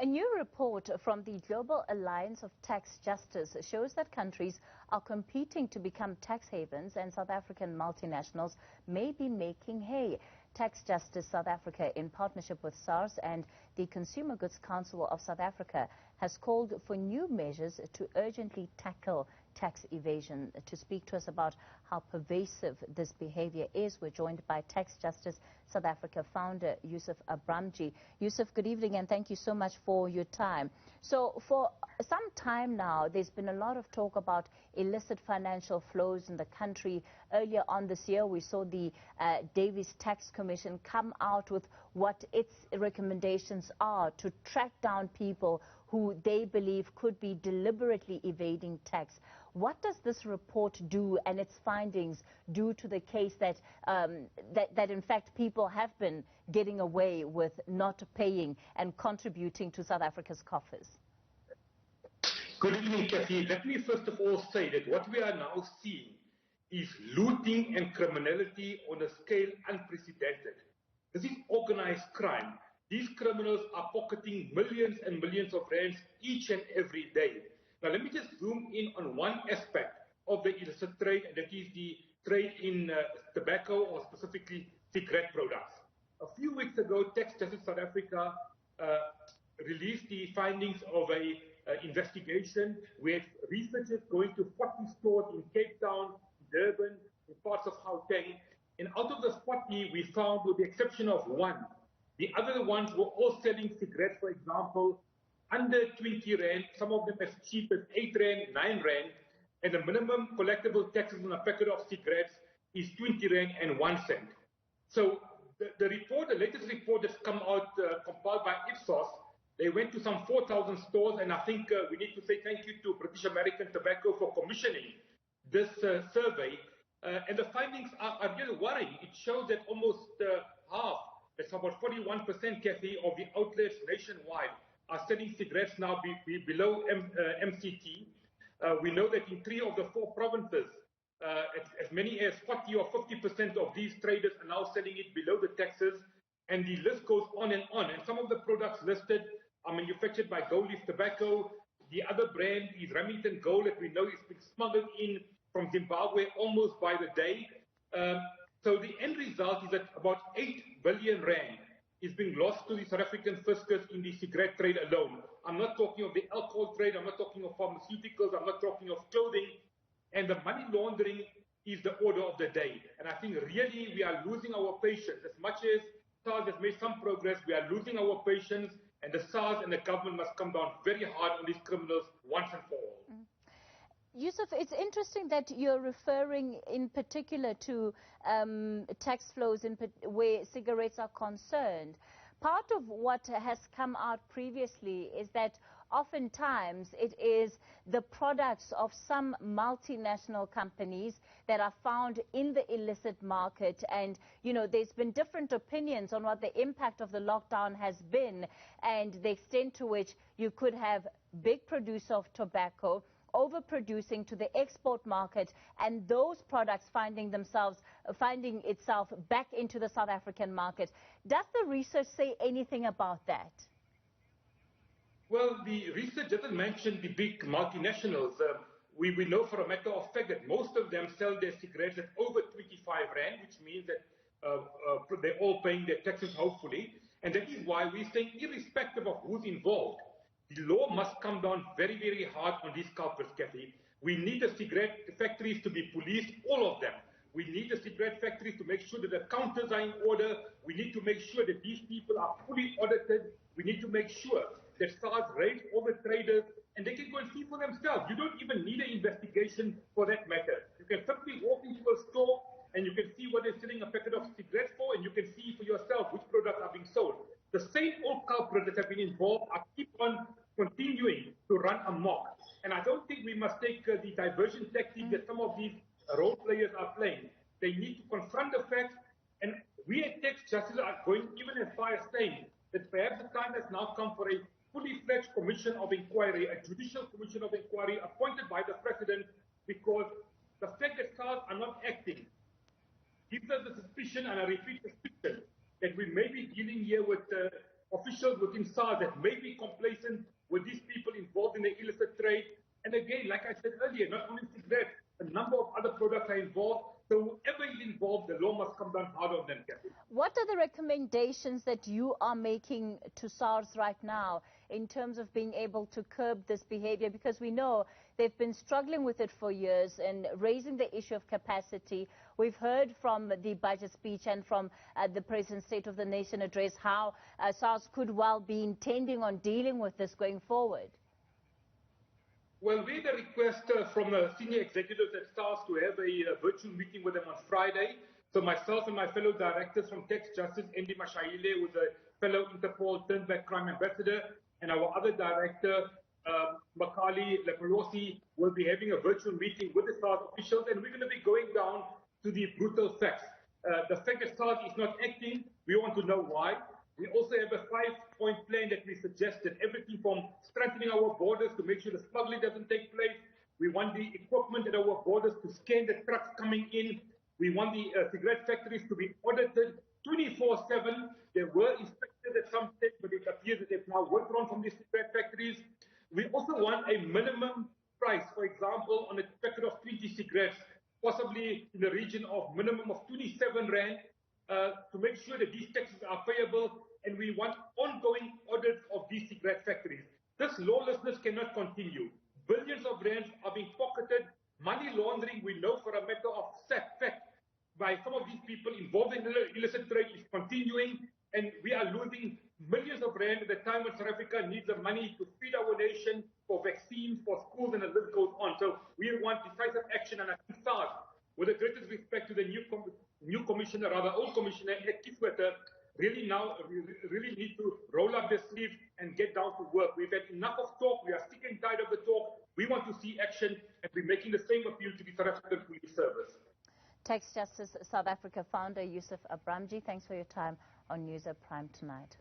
A new report from the Global Alliance of Tax Justice shows that countries are competing to become tax havens, and South African multinationals may be making hay. Tax Justice South Africa, in partnership with Sars and the Consumer Goods Council of South Africa, has called for new measures to urgently tackle tax evasion. To speak to us about how pervasive this behavior is, we're joined by Tax Justice South Africa founder Yusuf Abramji. Yusuf, good evening, and thank you so much for your time. So for some time now, there's been a lot of talk about illicit financial flows in the country. Earlier on this year, we saw the Davis Tax Commission come out with what its recommendations are to track down people who they believe could be deliberately evading tax. What does this report do, and its findings do to the case that in fact people have been getting away with not paying and contributing to South Africa's coffers? Good evening, Kathy. Let me first of all say that what we are now seeing is looting and criminality on a scale unprecedented. This is organized crime. These criminals are pocketing millions and millions of rands each and every day. Now, let me just zoom in on one aspect of the illicit trade, and that is the trade in tobacco, or specifically cigarette products. A few weeks ago, Tax Justice South Africa released the findings of an investigation with researchers going to 40 stores in Cape Town, Durban, in parts of Gauteng. And out of the 40, we found, with the exception of one, the other ones were all selling cigarettes, for example, under 20 rand, some of them as cheap as 8 rand, 9 rand, and the minimum collectible taxes on a packet of cigarettes is 20 rand and 1 cent. So the latest report that's come out, compiled by Ipsos, they went to some 4,000 stores, and I think we need to say thank you to British American Tobacco for commissioning this survey. And the findings are really worrying. It shows that almost half, that's about 41%, Kathy, of the outlets nationwide are selling cigarettes now below MCT. We know that in 3 of the 4 provinces, as many as 40 or 50% of these traders are now selling it below the taxes, and the list goes on and on. And some of the products listed are manufactured by Gold Leaf Tobacco. The other brand is Remington Gold, that we know is being smuggled in from Zimbabwe almost by the day. So the end result is that about 8 billion rand is being lost to the South African fiscus in the cigarette trade alone. I'm not talking of the alcohol trade, I'm not talking of pharmaceuticals, I'm not talking of clothing. And the money laundering is the order of the day. And I think really we are losing our patience. As much as SARS has made some progress, we are losing our patience, and the SARS and the government must come down very hard on these criminals once and for all. Yusuf, it's interesting that you're referring in particular to tax flows where cigarettes are concerned. Part of what has come out previously is that oftentimes it is the products of some multinational companies that are found in the illicit market, and there's been different opinions on what the impact of the lockdown has been and the extent to which you could have big producer of tobacco overproducing to the export market, and those products finding itself back into the South African market. Does the research say anything about that? Well, the research doesn't mention the big multinationals. We know for a matter of fact that most of them sell their cigarettes at over 25 rand, which means that they're all paying their taxes, hopefully. And that is why we're saying, irrespective of who's involved, the law must come down very, very hard on these culprits, Kathy. We need the cigarette factories to be policed, all of them. We need the cigarette factories to make sure that the counters are in order. We need to make sure that these people are fully audited. We need to make sure that SARS raids all the traders, and they can go and see for themselves. You don't even need an investigation for that matter. You can simply walk into a store and you can see what they're selling a packet of cigarettes for, and you can see for yourself which products are being sold. The same old culprits that have been involved are keep on continuing to run amok. And I don't think we must take the diversion tactic that some of these role players are playing. They need to confront the facts, and we at Tax Justice are going even as far as saying that perhaps the time has now come for a fully fledged commission of inquiry, a judicial commission of inquiry appointed by the President, because the fact that SARS are not acting gives us the suspicion, and I repeat suspicion, that we may be dealing here with officials within SARS that may be complacent with these people involved in the illicit trade. And again, like I said earlier, not only cigarettes, a number of other products are involved. So whoever is involved, the law must come down hard on them, Captain. What are the recommendations that you are making to SARS right now in terms of being able to curb this behavior? Because we know they've been struggling with it for years and raising the issue of capacity. We've heard from the budget speech and from the President's State of the Nation address how SARS could well be intending on dealing with this going forward. Well, we had a request from senior executives at SARS to have a virtual meeting with them on Friday. So myself and my fellow directors from Tax Justice, Andy Mashahile, who's a fellow Interpol Turnback Crime Ambassador, and our other director, Makali Leperosi, will be having a virtual meeting with the SARS officials, and we're going to be going down to the brutal facts. The fact that SARS is not acting, we want to know why. We also have a 5-point plan that we suggested, everything from strengthening our borders to make sure the smuggling doesn't take place. We want the equipment at our borders to scan the trucks coming in. We want the cigarette factories to be audited 24/7. There were inspectors at some stage, but it appears that they've now withdrawn from these cigarette factories. We also want a minimum price, for example, on a packet of 20 cigarettes, possibly in the region of minimum of 27 Rand, to make sure that these taxes are payable, and we want ongoing audits of these cigarette factories. This lawlessness cannot continue. Billions of rands are being pocketed. Money laundering, we know for a matter of fact, by some of these people involved in illicit trade is continuing, and we are losing millions of rand at the time when South Africa needs the money to feed our nation, for vaccines, for schools, and the list goes on. So we want decisive action, and I think SARS, with the greatest respect to the new commissioner, rather old commissioner, Ed Kiswetter, really need to roll up their sleeves and get down to work. We've had enough of talk. We are sick and tired of the talk. We want to see action, and we're making the same appeal to the South African Police Service. Tax Justice South Africa founder Yusuf Abramji, thanks for your time on News at Prime tonight.